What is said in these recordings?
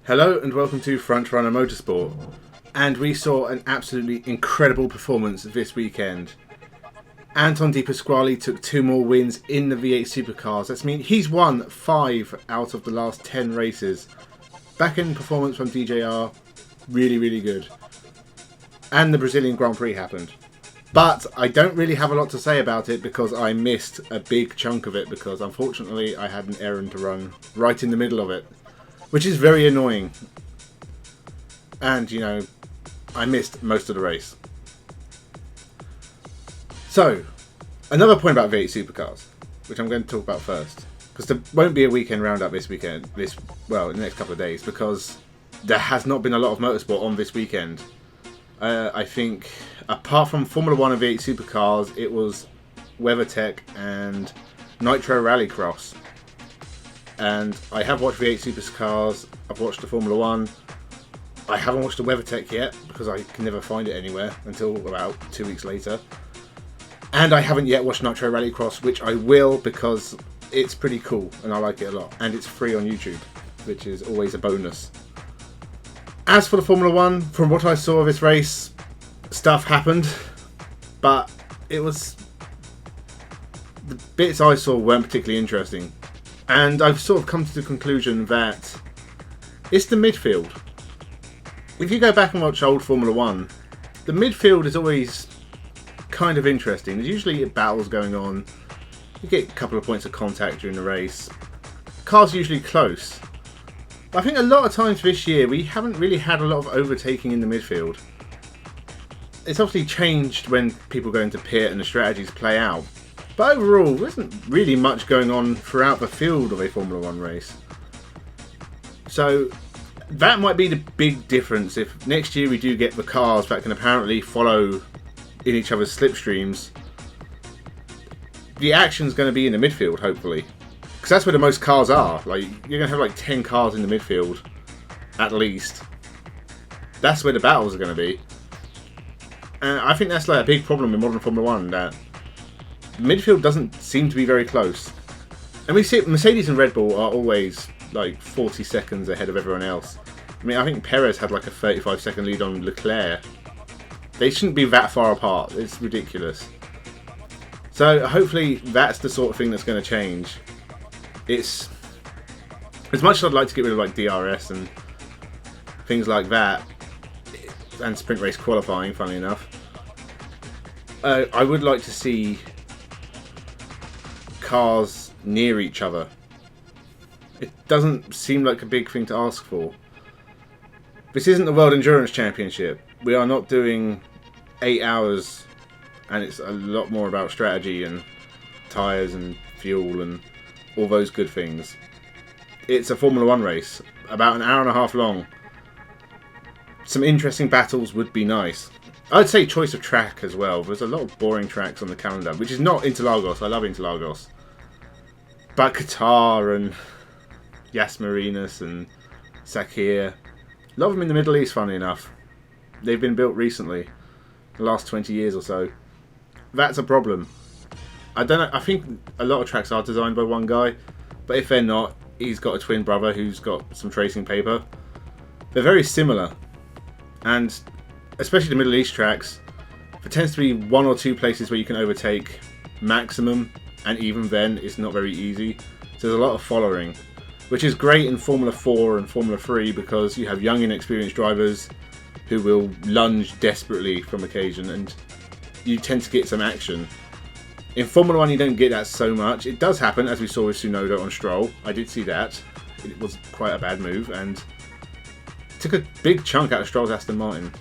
Hello and welcome to Frontrunner Motorsport. And we saw an absolutely incredible performance this weekend. Anton Di Pasquale took 2 more wins in the V8 Supercars. That's mean he's won 5 out of the last 10 races. Back end performance from DJR, really good. And the Brazilian Grand Prix happened. But I don't really have a lot to say about it because I missed a big chunk of it because unfortunately I had an errand to run right in the middle of it. Which is very annoying. And, you know, I missed most of the race. So, another point about V8 Supercars, which I'm going to talk about first. Because there won't be a weekend roundup this weekend, in the next couple of days, because there has not been a lot of motorsport on this weekend. I think, apart from Formula 1 and V8 Supercars, it was WeatherTech and Nitro Rallycross. And I have watched V8 Supercars, I've watched the Formula 1. I haven't watched the WeatherTech yet because I can never find it anywhere until about 2 weeks later. And I haven't yet watched Nitro Rallycross, which I will because it's pretty cool and I like it a lot. And it's free on YouTube, which is always a bonus. As for the Formula 1, from what I saw of this race, stuff happened. But it was... the bits I saw weren't particularly interesting. And I've sort of come to the conclusion that it's the midfield. If you go back and watch old Formula 1, the midfield is always kind of interesting. There's usually battles going on. You get a couple of points of contact during the race. Cars are usually close. But I think a lot of times this year we haven't really had a lot of overtaking in the midfield. It's obviously changed when people go into pit and the strategies play out. But overall, there isn't really much going on throughout the field of a Formula 1 race. So that might be the big difference if next year we do get the cars that can apparently follow in each other's slipstreams. The action's going to be in the midfield, hopefully. Because that's where the most cars are. Like, you're going to have like 10 cars in the midfield, at least. That's where the battles are going to be. And I think that's like a big problem in modern Formula 1, that midfield doesn't seem to be very close. And we see Mercedes and Red Bull are always like 40 seconds ahead of everyone else. I mean, I think Perez had like a 35-second lead on Leclerc. They shouldn't be that far apart. It's ridiculous. So hopefully that's the sort of thing that's going to change. It's as much as I'd like to get rid of like DRS and things like that, and sprint race qualifying, funnily enough, I would like to see cars near each other. It doesn't seem like a big thing to ask for. This isn't the World Endurance Championship. We are not doing 8 hours and it's a lot more about strategy and tyres and fuel and all those good things. It's a Formula 1 race, about an hour and a half long. Some interesting battles would be nice. I'd say choice of track as well. There's a lot of boring tracks on the calendar, which is not Interlagos. I love Interlagos. But Qatar and Yas Marinas and Sakhir, a lot of them in the Middle East, funny enough. They've been built recently, the last 20 years or so. That's a problem. I don't know. I think a lot of tracks are designed by one guy, but if they're not, he's got a twin brother who's got some tracing paper. They're very similar, and especially the Middle East tracks, there tends to be 1 or 2 places where you can overtake maximum, and even then it's not very easy. So there's a lot of following, which is great in Formula 4 and Formula 3 because you have young inexperienced drivers who will lunge desperately from occasion and you tend to get some action. In Formula 1 you don't get that so much. It does happen, as we saw with Tsunoda on Stroll. I did see that. It was quite a bad move and took a big chunk out of Stroll's Aston Martin.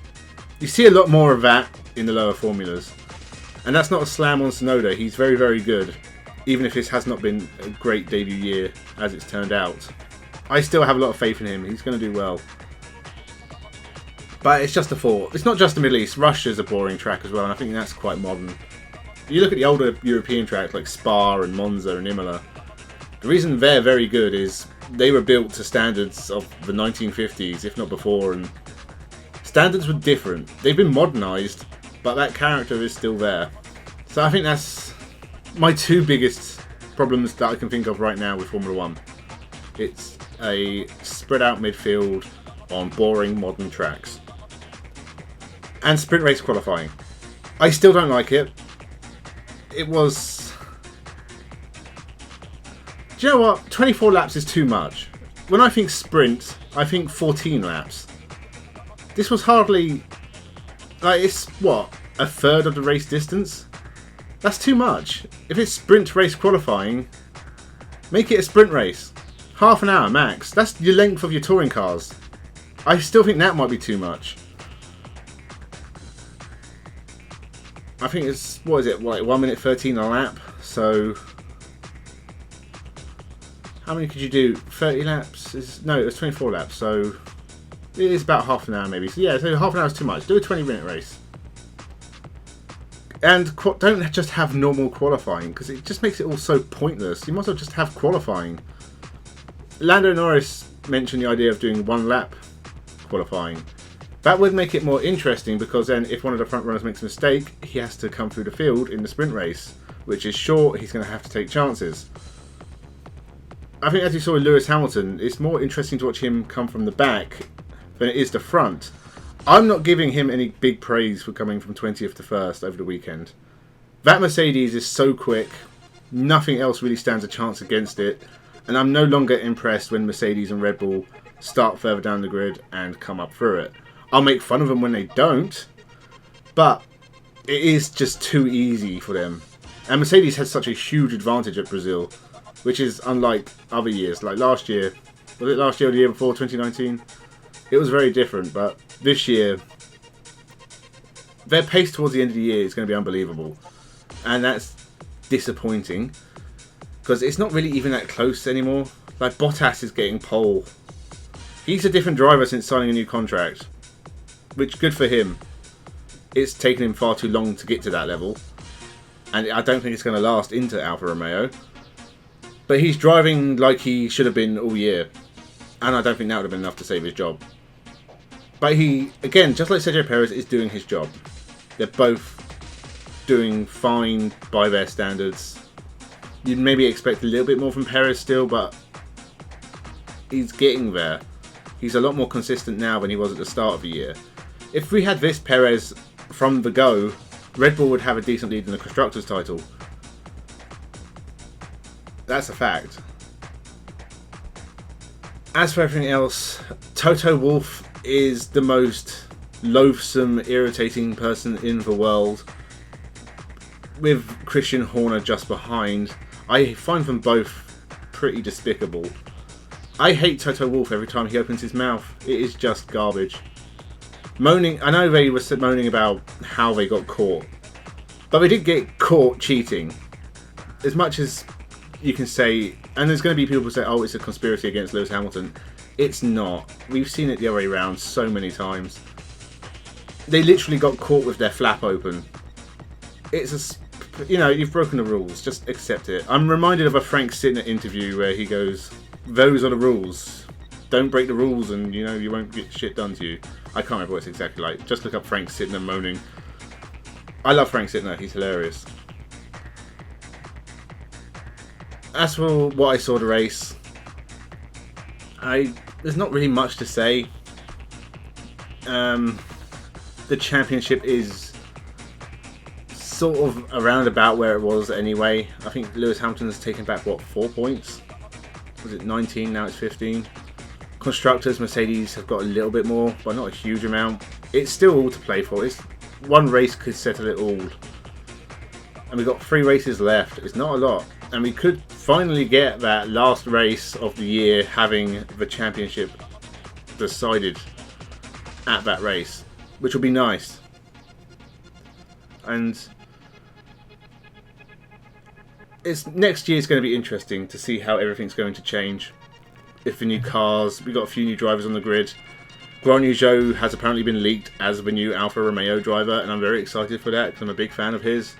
You see a lot more of that in the lower formulas. And that's not a slam on Tsunoda. He's very good, even if this has not been a great debut year as it's turned out. I still have a lot of faith in him. He's going to do well. But it's just a thought. It's not just the Middle East. Russia's a boring track as well, and I think that's quite modern. You look at the older European tracks like Spa and Monza and Imola. The reason they're very good is they were built to standards of the 1950s, if not before, and standards were different. They've been modernised, but that character is still there. So I think that's my 2 biggest problems that I can think of right now with Formula 1. It's a spread out midfield on boring modern tracks. And sprint race qualifying. I still don't like it. It was... Do you know what? 24 laps is too much. When I think sprint, I think 14 laps. This was hardly... Like, it's, what? A third of the race distance? That's too much. If it's sprint race qualifying, make it a sprint race. Half an hour max. That's the length of your touring cars. I still think that might be too much. I think it's, what is it, like 1 minute 13 a lap? So, how many could you do? 30 laps? No, it was 24 laps, so it is about half an hour maybe. So yeah, so half an hour is too much. Do a 20-minute race. And don't just have normal qualifying, because it just makes it all so pointless. You might as well just have qualifying. Lando Norris mentioned the idea of doing 1 lap qualifying. That would make it more interesting, because then if one of the front runners makes a mistake, he has to come through the field in the sprint race, which is short. He's going to have to take chances. I think, as you saw with Lewis Hamilton, it's more interesting to watch him come from the back than it is the front. I'm not giving him any big praise for coming from 20th to 1st over the weekend. That Mercedes is so quick, nothing else really stands a chance against it, and I'm no longer impressed when Mercedes and Red Bull start further down the grid and come up through it. I'll make fun of them when they don't, but it is just too easy for them. And Mercedes has such a huge advantage at Brazil, which is unlike other years. Like last year, was it last year or the year before, 2019? It was very different, but this year, their pace towards the end of the year is going to be unbelievable. And that's disappointing, because it's not really even that close anymore. Like, Bottas is getting pole. He's a different driver since signing a new contract, which, good for him. It's taken him far too long to get to that level, and I don't think it's going to last into Alfa Romeo. But he's driving like he should have been all year, and I don't think that would have been enough to save his job. But he, again, just like Sergio Perez, is doing his job. They're both doing fine by their standards. You'd maybe expect a little bit more from Perez still, but he's getting there. He's a lot more consistent now than he was at the start of the year. If we had this Perez from the go, Red Bull would have a decent lead in the Constructors' title. That's a fact. As for everything else, Toto Wolff is the most loathsome, irritating person in the world, with Christian Horner just behind. I find them both pretty despicable. I hate Toto Wolff every time he opens his mouth. It is just garbage. Moaning, I know they were moaning about how they got caught, but they did get caught cheating. As much as you can say, and there's going to be people who say, oh, it's a conspiracy against Lewis Hamilton. It's not. We've seen it the other way around so many times. They literally got caught with their flap open. It's a, you know, you've broken the rules. Just accept it. I'm reminded of a Frank Sitner interview where he goes, those are the rules. Don't break the rules and, you know, you won't get shit done to you. I can't remember what it's exactly like. Just look up Frank Sitner moaning. I love Frank Sitner. He's hilarious. As for what I saw of the race, there's not really much to say. The championship is sort of around about where it was anyway. I think Lewis Hamilton's taken back, what, 4 points? Was it 19? Now it's 15. Constructors, Mercedes have got a little bit more, but not a huge amount. It's still all to play for. It's one race could settle it all. And we've got 3 races left. It's not a lot. And we could finally get that last race of the year having the championship decided at that race, which will be nice. And next year is going to be interesting to see how everything's going to change. If the new cars, we've got a few new drivers on the grid. Guan Yu Zhou has apparently been leaked as the new Alfa Romeo driver, and I'm very excited for that because I'm a big fan of his.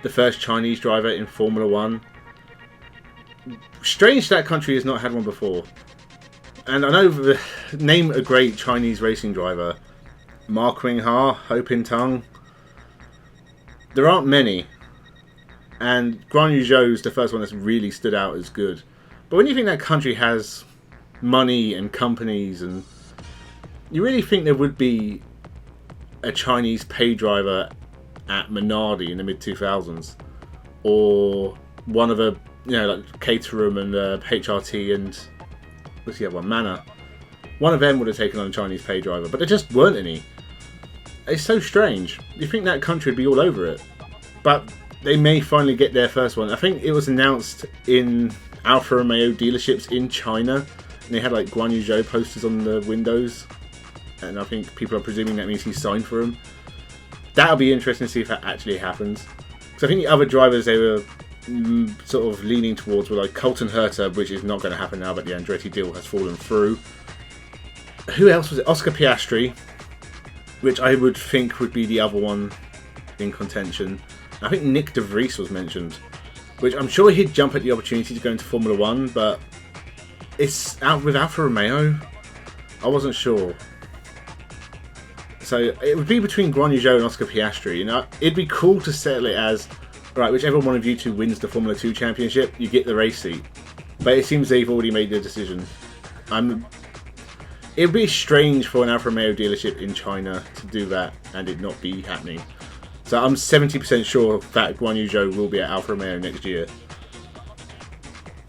The first Chinese driver in Formula 1. Strange that country has not had one before. And I know, name a great Chinese racing driver. Ma Qinghua, Ho Pin Tung. There aren't many. And Guan Yu Zhou is the first one that's really stood out as good. But when you think that country has money and companies, and you really think there would be a Chinese pay driver at Minardi in the mid 2000s, or one of a like Caterham and HRT and what's the other one, Manor. One of them would have taken on a Chinese pay driver, but there just weren't any. It's so strange. You think that country would be all over it, but they may finally get their first one. I think it was announced in Alfa Romeo dealerships in China, and they had like Guan Yu Zhou posters on the windows, and I think people are presuming that means he signed for them. That'll be interesting to see if that actually happens. Because I think the other drivers they were sort of leaning towards were like Colton Herta, which is not going to happen now, but the Andretti deal has fallen through. Who else was it? Oscar Piastri, which I would think would be the other one in contention. I think Nick De Vries was mentioned, which I'm sure he'd jump at the opportunity to go into Formula 1, but it's out with Alfa Romeo. I wasn't sure. So it would be between Guan Yu Zhou and Oscar Piastri. It'd be cool to settle it as, right, whichever one of you two wins the Formula 2 championship, you get the race seat. But it seems they've already made their decision. It'd be strange for an Alfa Romeo dealership in China to do that and it not be happening. So I'm 70% sure that Guan Yu Zhou will be at Alfa Romeo next year.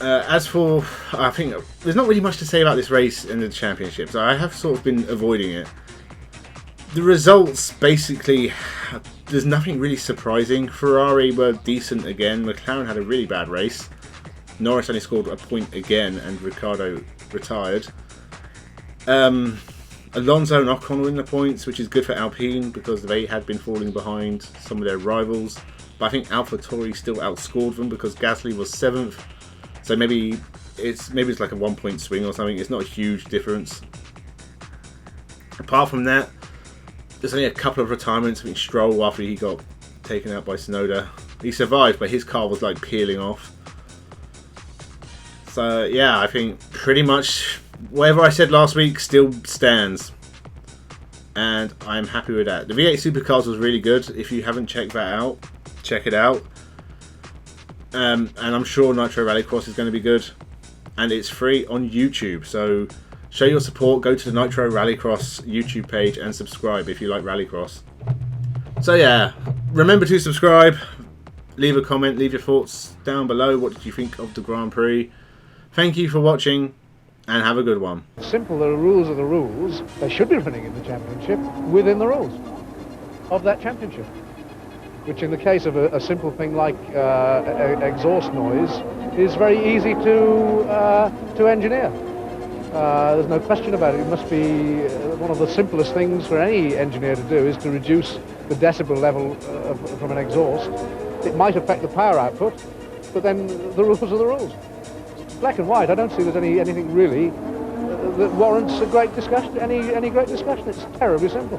As for, I think there's not really much to say about this race in the championship, so I have sort of been avoiding it. The results, basically, there's nothing really surprising. Ferrari were decent again. McLaren had a really bad race. Norris only scored a point again, and Ricciardo retired. Alonso and Ocon win the points, which is good for Alpine because they had been falling behind some of their rivals. But I think AlphaTauri still outscored them because Gasly was 7th. So maybe it's like a 1 point swing or something. It's not a huge difference. Apart from that, there's only a couple of retirements. I think Stroll, after he got taken out by Tsunoda, he survived, but his car was like peeling off. So yeah, I think pretty much whatever I said last week still stands, and I'm happy with that. The V8 Supercars was really good. If you haven't checked that out, check it out. And I'm sure Nitro Rallycross is going to be good, and it's free on YouTube. So show your support. Go to the Nitro Rallycross YouTube page and subscribe if you like Rallycross. So yeah, remember to subscribe, leave a comment, leave your thoughts down below. What did you think of the Grand Prix? Thank you for watching, and have a good one. Simple, the rules are the rules. They should be running in the championship within the rules of that championship, which in the case of a simple thing like exhaust noise is very easy to engineer. There's no question about it. It must be one of the simplest things for any engineer to do is to reduce the decibel level from an exhaust. It might affect the power output, but then the rules are the rules. Black and white. I don't see there's anything really that warrants a great discussion. Any great discussion. It's terribly simple.